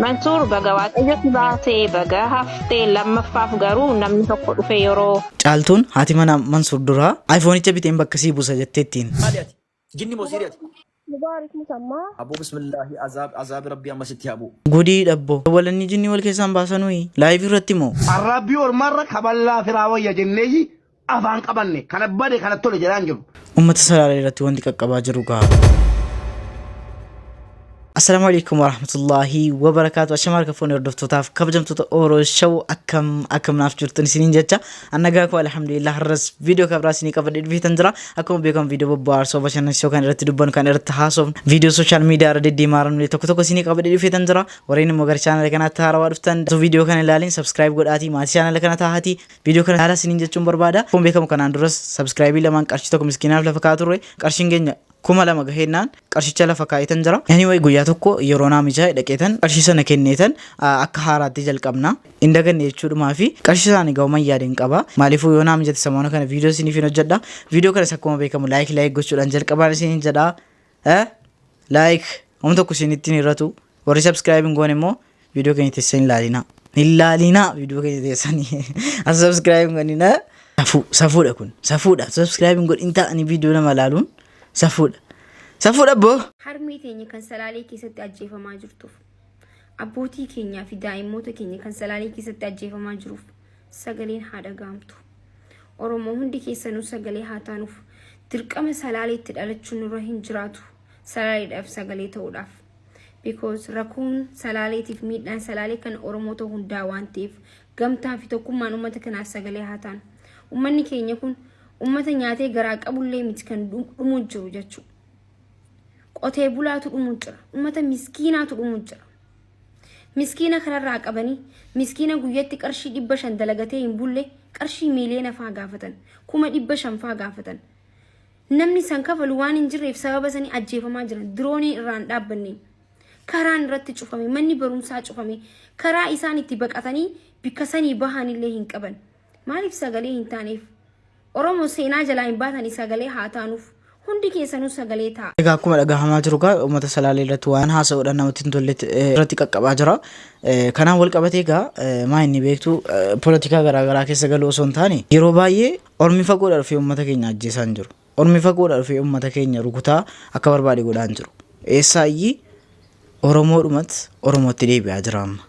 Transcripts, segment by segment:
Mansuur baga waaqayyotti baatee baga haftee lammaffaaf garuu namni tokko dhufe yeroo caaltuun haati mana Mansuur duraa iPhone'icha biteen bakka sii buusa jetteettiin. جني موسيريات مبارك مسمى ابو بسم الله عذاب ربي اما ستي ابو Gudii dhabbo walanni jinni wal keessaan baasanuu live irratti moo الربي والمرة كبلا فراوية جنيه أفان قبلني كان بدي كان تولي جرانجو ummata salaalee irratti wanti qaqqabaa jiru gaa. السلام عليكم ورحمة الله وبركاته. أشمار كفوني ردفتوتاف كبجمتوتا أورو شو أكم نافجرتني سنين جتا أنا جاكو الحمد لله الرس فيديو كبراسيني كفديد في تنجرا أكم بيكم فيديو ببار سو بشان شو كان رتدبون كان رتحاسو فيديو سوشيال ميديا ردي ديمارن لي توكو سيني كفديد في تنجرا وريني مغر channel كنا تهارا ورفتن تو فيديو كان لالين سبسكرايب قد آتي ما channel كنا تهاتي فيديو كان هذا سنين جتشم بربادا كم بيكم كان اندرس سبسكرايب لما كارشتو مسكينة لفكاتوري كارشينجين kuma lama gaheennaan qarshicha lafa kaa'itan jira. Anyway guyyaa tokko yeroo naamicha dhaqeetan qarshii sana kenneetan akka haaraatti jalqabna. Inda ganne jechuudhumaa fi qarshii isaanii ga'uman yaadeen qaba. Maaliifuu yoo naamichatti samoona kana viidiyoo isiniif hin hojjedha. Viidiyoo kanas akkuma beekamu laayik gochuudhaan jalqabaan isiniin jedha. Laayik humna tokko isinitti hin irratu. Warri sabskiraayibiin goone immoo viidiyoo keenya teessan ilaalina. Ilaalina viidiyoo keenya teessanii as sabskiraayibiin goonina. Safuudha kun safuudha. Sabskiraayibiin godhin ta'anii viidiyoo nama ilaaluun safuudha boo. Harmee keenya kan salaalee keessatti ajjeefamaa jirtuuf abbootii keenyaa fi daa'immoota keenya kan salaalee keessatti ajjeefamaa jiruuf sagaleen haa dhaga'amtu. Oromoo hundi keessanuu sagalee haa taanuuf dirqama salaaleetti dhalachuun nurra hin jiraatu salaaleedhaaf sagalee ta'uudhaaf. Because rakkoon salaaleetiif miidhaan salaalee kan Oromoota hundaa waan ta'eef gamtaa fi tokkummaan uummata kanaaf sagalee haa taanu. Uummanni keenya kun ummata nyaatee garaa qabullee miti kan dhumuu jiru jechuudha. Qotee bulaatu dhumuu jira. Ummata miskiinaatu dhumuu jira. Miskiina kanarraa qabanii miskiina guyyatti qarshii 500 dalagatee hin bulle qarshii miiliyoona faa gaafatan. 500 faa gaafatan. Namni san kafalu waan hin jirreef sababa sanii ajjeefamaa jiran. Diroonii irraan dhaabbanne. Karaan irratti cufame, manni barumsaa cufame, karaa isaan itti baqatanii bikka sanii bahanillee hin qaban. Maaliif sagalee hin taaneef? Oromoo seenaa jalaa hin baatanii sagalee haa taanuuf hundi keessanuu sagalee ta'a. Egaa akkuma dhagahamaa jiru gaa uummata salaalee irratti waan haasa'uudhaan namatti hin tolle irratti qaqqabaa jira. Kanaan wal qabatee egaa maa inni beektu poolitikaa garaagaraa keessa galuu osoo hin taane yeroo baay'ee ormi fagoodhaa dhufee uummata keenya ajjeesaa hin jiru. Ormi fagoodhaa dhufee uummata keenya rukutaa akka barbaade godhaa hin jiru. Eessaayyii Oromoodhumatti Oromootti deebi'aa jira amma.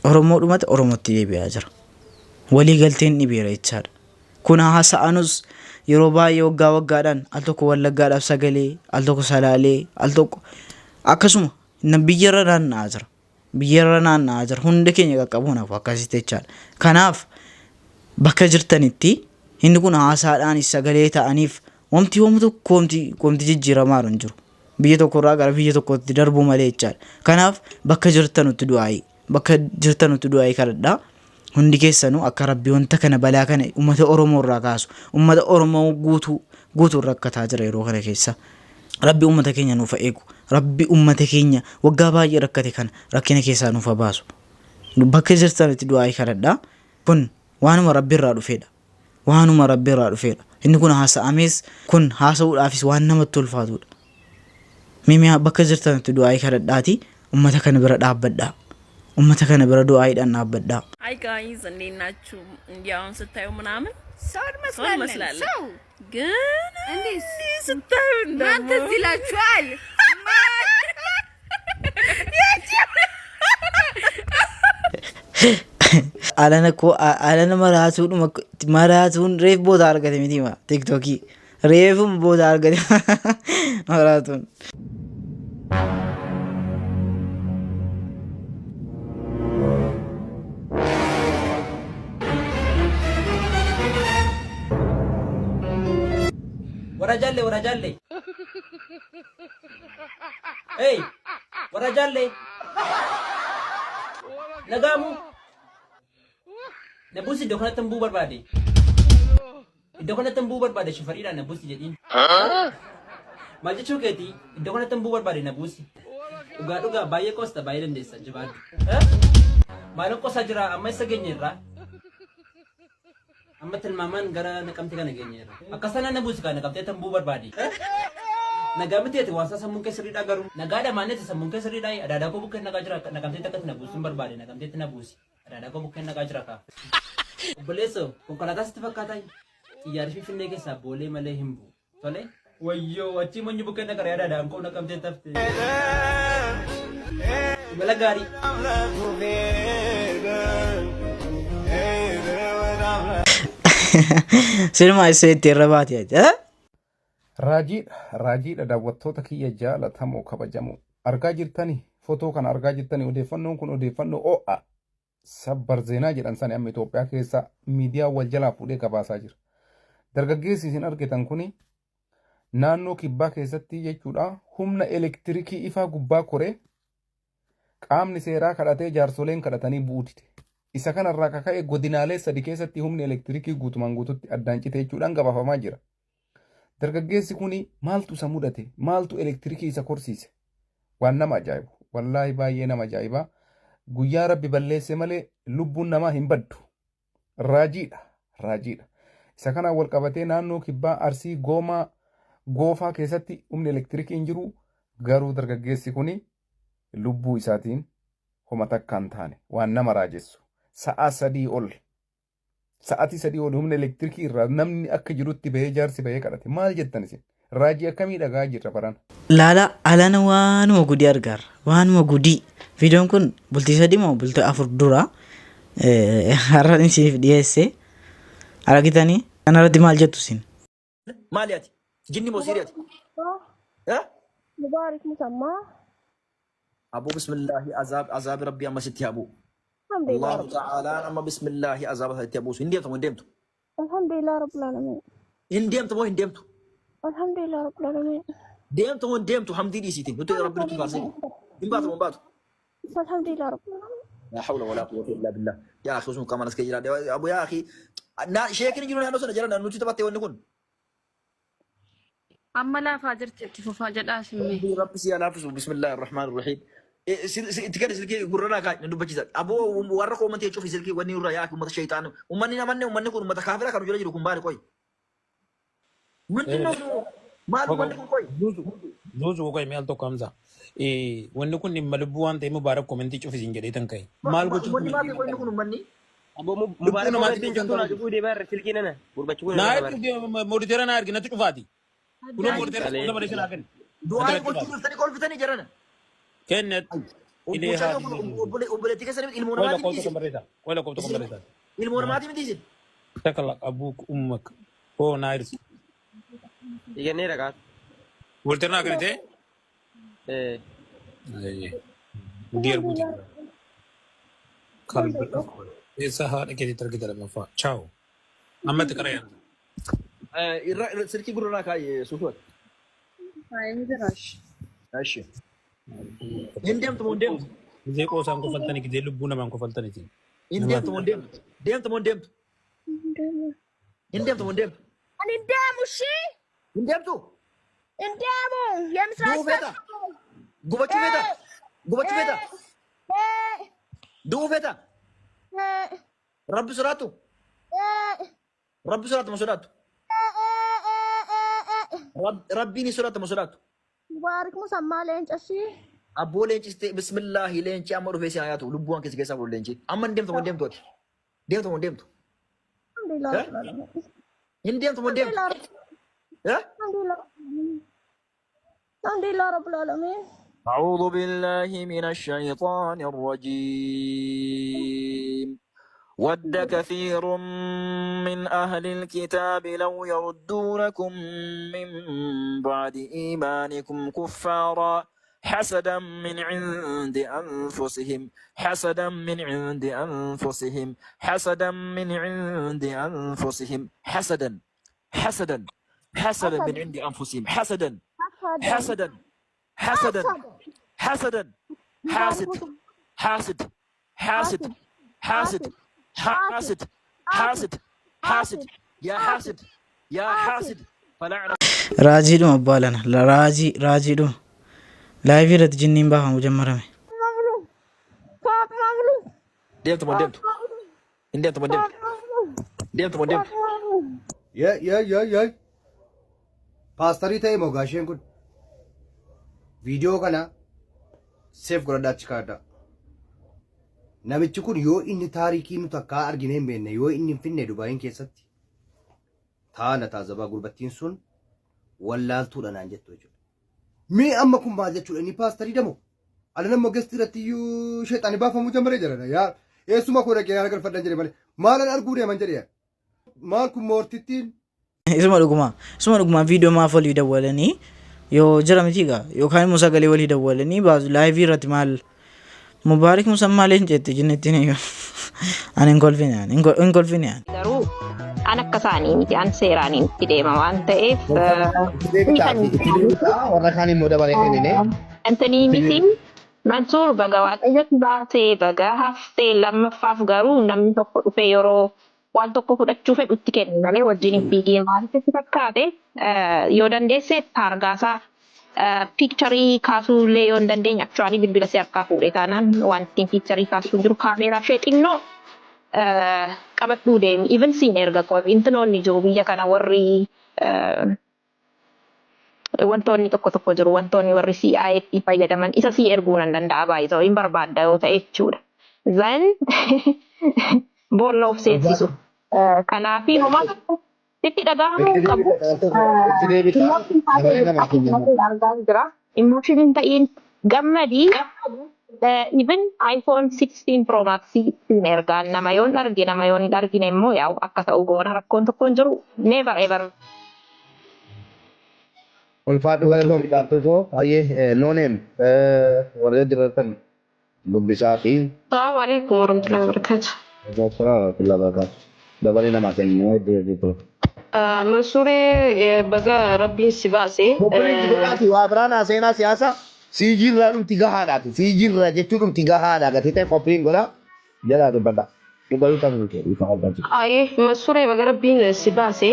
Oromoodhumatti Oromootti deebi'aa jira. Walii galteen dhibeera jechaadha. Kun haasa'anus yeroo baay'ee waggaadhaan al tokko wallaggaadhaaf sagalee al tokko salaalee al tokko akkasuma biyyarra naanna'aa jira. Biyyarra naanna'aa jira. Hundi keenya qaqqabuunaaf akkasitti jechaadha. Kanaaf bakka jirtanitti inni kun haasaadhaanis sagalee ta'aniif wanti homti jijjiiramaa hin jiru. Biyya tokkorraa gara biyya tokkotti darbuu malee jechaadha. Kanaaf bakka jirtanutti du'aayii kadhadhaa. Hundi keessanuu akka Rabbi wanta kana balaa kana uummata Oromoo irraa kaasu uummata Oromoo guutuu rakkataa jira yeroo kana keessa. Rabbi uummata keenya nuuf eegu. Rabbi uummata keenya waggaa baay'ee rakkate kana rakkina keessaa nuuf baasu. Bakka jirtanitti du'aayii kadhadhaa. Kun waanuma Rabbi irraa dhufeedha. Waanuma Rabbi irraa dhufeedha. Inni kun haasa'amees kun haasa'uudhaafis waan namatti ulfaatudha. Mimi bakka jirtanitti du'aayii kadhadhaati uummata kana bira dhaabbadhaa. ummata kana bira du'aayiidhaan dhaabbadhaa. Hi guys, እንዴት ናችሁ? እንዲያውን ስታዩ ምናምን ሰው መስላለ ግን እንዴት ስታዩ እናንተ ዝላችኋል alana maraatuun reef boota argate mitima tiktookii reefum boota argate maraatuun. warajalle hey warajalle nagamu nabusi iddoo kanatti hambuu barbaade shifariidhaan nabusi jedhiin maal jechuu keetii iddoo kanatti hambuu barbaade nabusi dhugaa baay'ee qosta baay'ee dandeessa jabaadhu maalin qosaa jira amma isa geenyeerraa amma tilmaamaan gara naqamte kana geenyeerra akkasana nabusi kana naqamtee hambuu barbaade Nagamti ati wasa sammun ke sirri da garu. Nagada manne ta sammun ke sirri da adada ko bukken naga jira nagamte ta katina busun barbade nagamte ta nabusi. Adada ko bukken naga jira ka. Obbolesso konkolaataa sitti fakkaata xiyyaarri Finfinnee keessaa boolee malee hin bu'u. Tole wayyoo achi manyu bukkeen naqara yaadaadhaan koo naqamtee tafte. Imala gaarii. Sinuma isa itti irra baate jechuudha. Raajiidha daawwattoota kiyya jaalatamoo kabajamoo argaa jirtanii footoo kana argaa jirtanii odeeffannoon kun odeeffannoo ho'a sabbar zeenaa jedhan sani amma Itoophiyaa keessa miidiyaa wal jalaa fuudhee gabaasaa jira. Dargaggeessi isin argitan kuni naannoo kibbaa keessatti jechuudha humna elektirikii ifaa gubbaa koree qaamni seeraa kadhatee jaarsoleen kadhatanii bu'uutite. Isa kanarraa kaka'e godinaalee sadi keessatti humni elektirikii guutumaan guututti addaan cite jechuudhaan gabaafamaa jira. Dargaggeessi kuni maaltu isa mudate maaltu elektirikii isa korsiise waan nama ajaa'ibu wallaahi baay'ee nama ajaa'ibaa. Guyyaa rabbi balleesse malee lubbuun namaa hin baddu. Raajiidha. Isa kanaan wal qabatee naannoo kibbaa Arsii Goofaa keessatti humni elektirikii hin jiru garuu dargaggeessi kuni lubbuu isaatiin homa takka hin taane waan nama raajessu. Sa'aatii 3 ol humna elektirikii irraa namni akka jirutti bahee jaarsi bahee kadhate maal jettan isin? Raajii akkamii dhagaa jirra baran? Laala alana waanuma gudii argaara. Waanuma gudii. Viidiyoon kun bultii 3 moo bultii 4 dura har'a isiif dhiyeesse. Argitanii kanarratti maal jettu isin? Maaliyaati? Jinni moo siiriyaati? مبارك مسمى أبو بسم الله عذاب ربي أما ستي أبو الحمد لله الله رب تعالى أما بسم الله عذاب ستي أبو هنديمتو الحمد لله رب العالمين هنديمتو الحمد لله رب العالمين ديمتو حمدي دي سيتي نتو ربنا تفاسين من باتو الحمد لله رب العالمين لا حول ولا قوة إلا بالله يا أخي اسمه كمان اسكيجرا أبو يا أخي شيخ نجينا نحن سنة جرنا نوتي تبتي ونكون أما لا فاجرت فاجر اسمي رب سيالافس بسم الله الرحمن الرحيم تكاد سلكي قرنا كاي ندو بجيزات أبو ورقة ومن تيجي سلكي وني ورايا كم الشيطان ومن كون متكافر كانوا جلجلوا كم كوي من ما من كوي زوجو كوي ميل تو كامزا وني كون ملبوان تيمو بارك كومنتي تشوف زينجري تنكاي مال كو من ما كوي نكون مني أبو مبارك ما تيجي جنتونا جودي بار سلكي نانا بربچكو نايت موديترا نارك نتو فادي كلو موديترا كلو بديش ناكن دعاء قلت له كل فتني جرنا كنت إليها وبلتي كسر المونمات ولا كنت كمبريتا المونمات مديزين تكلك أبوك أمك هو نايرس يجني ركعت ولتنا كريته دير بودي قلب ऐसा हार के भीतर की तरफ मफा चाओ अम्मा तो करें سلكي قرنا كاي سوفر ماشي هندمت زي को शाम को फलता नहीं कि जेल बुना मांग को फलता नहीं थी هندمت هندمت يا مسرح قبتشو دو فيتا رب سراتو مسراتو ربيني سراتو مسراتو مبارك مسمى لينج أشي أبو لينج بسم الله لينج أمر في سياياته لبوان كيس كيس أبو لينج أما ندمت الحمد لله رب العالمين هندمت الحمد لله رب العالمين أعوذ بالله من الشيطان الرجيم ود كثير من أهل الكتاب لو يردونكم من بعد إيمانكم كفارا حسدا من عند أنفسهم حسدا من عند أنفسهم حسدا من عند أنفسهم حسدا من عند أنفسهم حسدا حاسد يا حاسد فلعنة راجي دو مبالنا لا راجي دو لايف رت جنين باه مجمرة ديمت يا باستري تاي موغاشين كن Video kana save godhadhaa achi kaadhaa. Namichi kun yoo inni taarikii nu takkaa argine hin beekne yoo inni hin finne Dubaayin keessatti taana taazabaa gurbattiin sun wallaaltuudha naan jettu jechuudha. Mee amma kun maal jechuudha inni paastarii damo ala nama gasti irratti iyyuu sheexaanii baafamuu jammaree jirana yaa eessuma koo dhaqee yaala galfadhan jedhe malee maalan arguu deeman jedhe yaa maal kun moortittiin. Isuma dhuguma viidiyoo maaf walii dawwalanii yoo jira miti gaa yookaan immoo sagalee walii dawwalanii baasu laayivii irratti maal Mubarak musammaa leen jette jinnettiin eeyyuu ani hin kolfine garuu an akka isaanii miti an seeraaniin itti deema waan ta'eef warra kaan immoo dabalee kennine Antanii miti Mansuur baga waaqayyoon baatee baga haftee lammaffaaf garuu namni tokko dhufee yeroo waan tokko fudhachuu fedhutti kennu malee wajjin hin fiigee maalitti fakkaate yoo dandeesse taargaasaa picturii kaasuu illee yoo hin dandeenye actually bilbila si harkaa fuudhee taanaan wanti picturii kaasuu jiru kaameeraa ishee xinnoo qabadhuu deemi even siin erga qobi intinoonni jiru biyya kana warri wantoonni tokko jiru wantoonni warri CIF fayyadaman isa si erguu nan danda'a baay'ee hin barbaadda yoo ta'e jechuudha. Then boolla of seensisu. Kanaafi homaa itti dhagahamuu qabu. Emotion ta'in gammadii even iPhone 16 Pro Max ittiin ergaan nama yoon argine immoo yaa'u akka ta'u goona rakkoon tokkoon jiru never ever. ulfaadhu galatoon dhaabbatoo baay'ee nooneem warra diratan dubbisaa fi Assalamu alaikum warahmatullahi wabarakatuh. dabalee namaa kennu jechuudha. Mansuuree baga rabbiin si baase. Waa biraan seenaa siyaasaa siijirraa dhumti gahaadhaati. Siijirraa jechuun dhumti gahaadhaa gati ta'e qophiin godha jalaa dubbadha. Mansuuree baga rabbiin si baase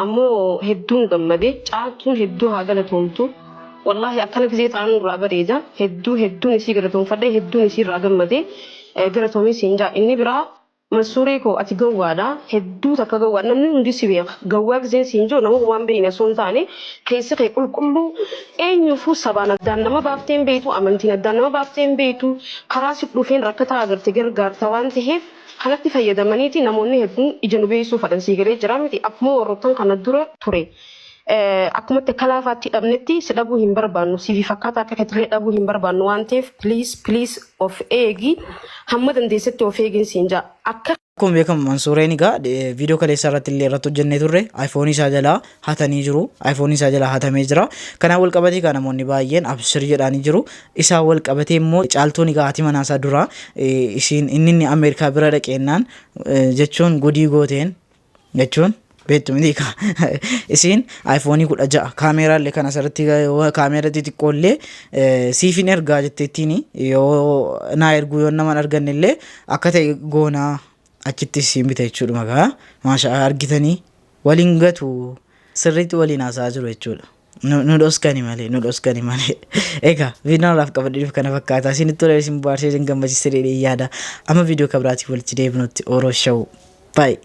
ammoo hedduun gammade caaltuun hedduu haa galatoomtu. Wallahi akkana gisee ta'an irraa bareeda hedduun isii galatoomfadhe hedduun isii irraa gammade galatoomii siin jaa inni biraa Mansuuree koo ati gawwaadha hedduu takka gawwaa namni hundi si beeka gawwaa gisee siin jiru nama waan beekne osoo hin taane keessi kee qulqulluu eenyuufuu sabaan addaan nama baafteen beektu amantiin addaan nama baafteen beektu karaa si dhufeen rakkataa agarte gargaarta waan ta'eef kanatti fayyadamaniiti namoonni hedduun ija nu beeksuu fadhan sii galee jira miti akkuma warroottan kana dura ture. Akkumatti akka laafaatti dhabnetti si dhabuu hin barbaannu siif fakkaataa akka keetillee dhabuu hin barbaannu waan ta'eef please of eegi hamma dandeessetti of eegin siin jaa akka. Akkuma beekamu Mansuureen egaa viidiyoo kaleessa irratti illee irratti hojjennee turre iPhone isaa jalaa hatanii jiru. iPhone isaa jalaa hatamee jira. Kanaan wal qabatee kan namoonni baay'een absir jedhanii jiru. Isaa wal qabatee immoo caaltuun egaa haati manaa isaa dura isiin inni Ameerikaa bira dhaqeennaan jechuun godii gooteen jechuun beektu miti isiin iPhone 16 kaameeraallee kan asirratti kaameeraa xixiqqoollee siifin ergaa jetteettiin yoo naa erguu yoo naman arganne illee akka ta'e goonaa achitti siin bita jechuudha magaa maashaa argitanii waliin gatu sirriitti waliin haasaa jiru jechuudha. Nu dhoskani malee egaa viidiyoo laaf qabadhiif kana fakkaataa isinitti tolee isin baarsee isin gammachiisee yaada amma viidiyoo kabiraatiif walitti deebinutti oroo shawuu baay'ee.